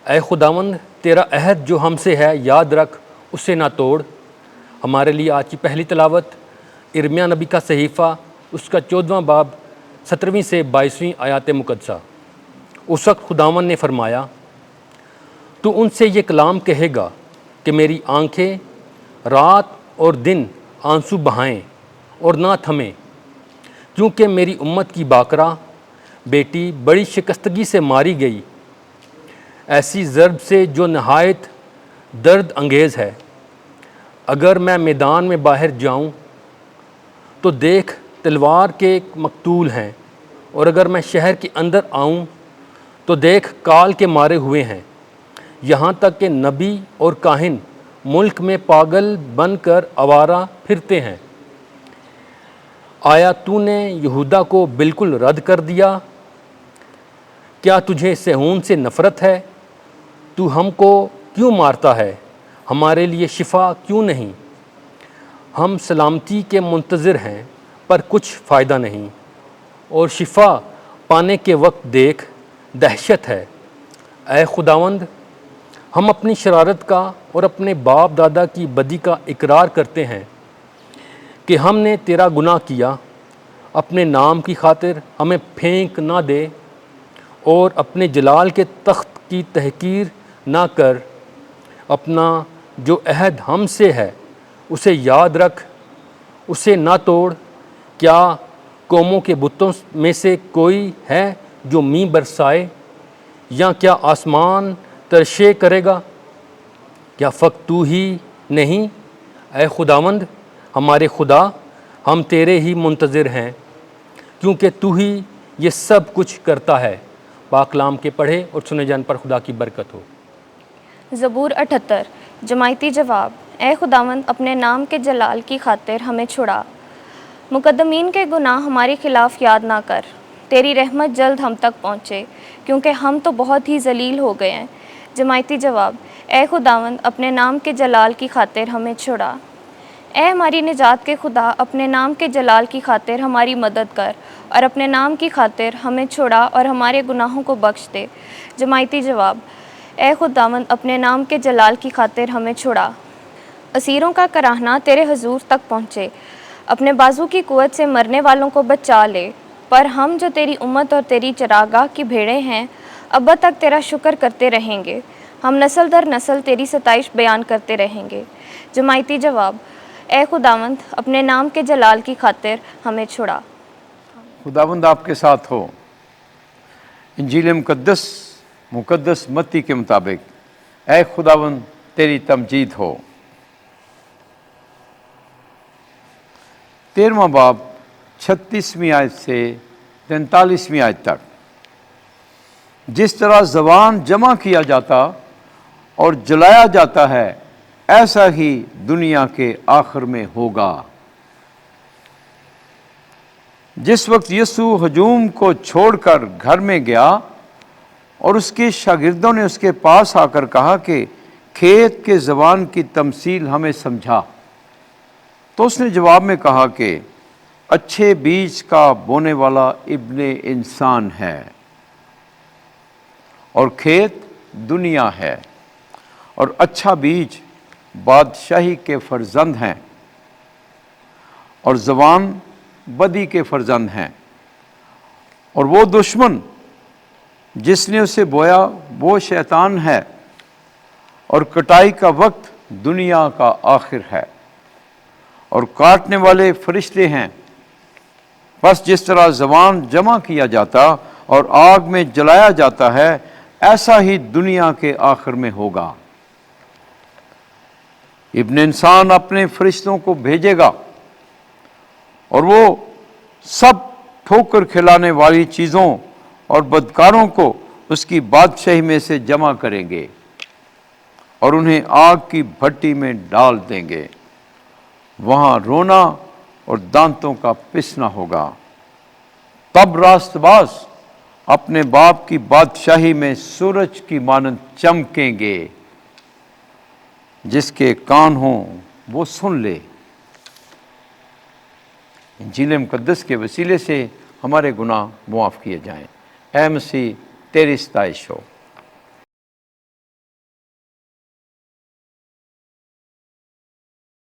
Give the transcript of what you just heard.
اے خداوند تیرا عہد جو ہم سے ہے یاد رکھ، اسے نہ توڑ۔ ہمارے لیے آج کی پہلی تلاوت ارمیہ نبی کا صحیفہ، اس کا 14واں باب 17ویں سے 22ویں آیات مقدسہ۔ اس وقت خداوند نے فرمایا، تو ان سے یہ کلام کہے گا کہ میری آنکھیں رات اور دن آنسو بہائیں اور نہ تھمیں، کیونکہ میری امت کی باکرہ بیٹی بڑی شکستگی سے ماری گئی، ایسی ضرب سے جو نہایت درد انگیز ہے۔ اگر میں میدان میں باہر جاؤں تو دیکھ تلوار کے مقتول ہیں، اور اگر میں شہر کے اندر آؤں تو دیکھ کال کے مارے ہوئے ہیں، یہاں تک کہ نبی اور کاہن ملک میں پاگل بن کر آوارہ پھرتے ہیں۔ آیا تو نے یہودا کو بالکل رد کر دیا؟ کیا تجھے صہیون سے نفرت ہے؟ تو ہم کو کیوں مارتا ہے؟ ہمارے لیے شفا کیوں نہیں؟ ہم سلامتی کے منتظر ہیں پر کچھ فائدہ نہیں، اور شفا پانے کے وقت دیکھ دہشت ہے۔ اے خداوند، ہم اپنی شرارت کا اور اپنے باپ دادا کی بدی کا اقرار کرتے ہیں کہ ہم نے تیرا گناہ کیا۔ اپنے نام کی خاطر ہمیں پھینک نہ دے، اور اپنے جلال کے تخت کی تحقیر نہ کر۔ اپنا جو عہد ہم سے ہے اسے یاد رکھ، اسے نہ توڑ۔ کیا قوموں کے بتوں میں سے کوئی ہے جو مینہ برسائے، یا کیا آسمان ترشے کرے گا؟ کیا فقط تو ہی نہیں، اے خداوند ہمارے خدا؟ ہم تیرے ہی منتظر ہیں، کیونکہ تو ہی یہ سب کچھ کرتا ہے۔ پاک کلام کے پڑھے اور سنے جان پر خدا کی برکت ہو۔ زبور 78۔ جماعتی جواب: اے خداوند اپنے نام کے جلال کی خاطر ہمیں چھڑا، مقدمین کے گناہ ہمارے خلاف یاد نہ کر۔ تیری رحمت جلد ہم تک پہنچے، کیونکہ ہم تو بہت ہی ذلیل ہو گئے ہیں۔ جماعتی جواب: اے خداوند اپنے نام کے جلال کی خاطر ہمیں چھڑا۔ اے ہماری نجات کے خدا، اپنے نام کے جلال کی خاطر ہماری مدد کر، اور اپنے نام کی خاطر ہمیں چھڑا اور ہمارے گناہوں کو بخش دے۔ جماعتی جواب: اے خداوند اپنے نام کے جلال کی خاطر ہمیں چھڑا۔ اسیروں کا کراہنا تیرے حضور تک پہنچے، اپنے بازو کی قوت سے مرنے والوں کو بچا لے۔ پر ہم جو تیری امت اور تیری چراگاہ کی بھیڑیں ہیں، ابد تک تیرا شکر کرتے رہیں گے۔ ہم نسل در نسل تیری ستائش بیان کرتے رہیں گے۔ جماعتی جواب: اے خداوند اپنے نام کے جلال کی خاطر ہمیں چھڑا۔ خداوند آپ کے ساتھ ہو۔ انجیل مقدس متی کے مطابق اے خداوند تیری تمجید ہو۔ 13واں باب 36ویں آیت سے 43ویں آیت تک۔ جس طرح زبان جمع کیا جاتا اور جلایا جاتا ہے، ایسا ہی دنیا کے آخر میں ہوگا۔ جس وقت یسوع ہجوم کو چھوڑ کر گھر میں گیا اور اس کے شاگردوں نے اس کے پاس آ کر کہا کہ کھیت کے زبان کی تمثیل ہمیں سمجھا، تو اس نے جواب میں کہا کہ اچھے بیج کا بونے والا ابن انسان ہے، اور کھیت دنیا ہے، اور اچھا بیج بادشاہی کے فرزند ہیں، اور زبان بدی کے فرزند ہیں، اور وہ دشمن جس نے اسے بویا وہ شیطان ہے، اور کٹائی کا وقت دنیا کا آخر ہے، اور کاٹنے والے فرشتے ہیں۔ بس جس طرح زبان جمع کیا جاتا اور آگ میں جلایا جاتا ہے، ایسا ہی دنیا کے آخر میں ہوگا۔ ابن انسان اپنے فرشتوں کو بھیجے گا، اور وہ سب ٹھوکر کھلانے والی چیزوں اور بدکاروں کو اس کی بادشاہی میں سے جمع کریں گے، اور انہیں آگ کی بھٹی میں ڈال دیں گے۔ وہاں رونا اور دانتوں کا پسنا ہوگا۔ تب راست باز اپنے باپ کی بادشاہی میں سورج کی مانند چمکیں گے۔ جس کے کان ہوں وہ سن لے۔ انجیل مقدس کے وسیلے سے ہمارے گناہ معاف کیے جائیں۔ اے مسیح تیری ستائش ہو۔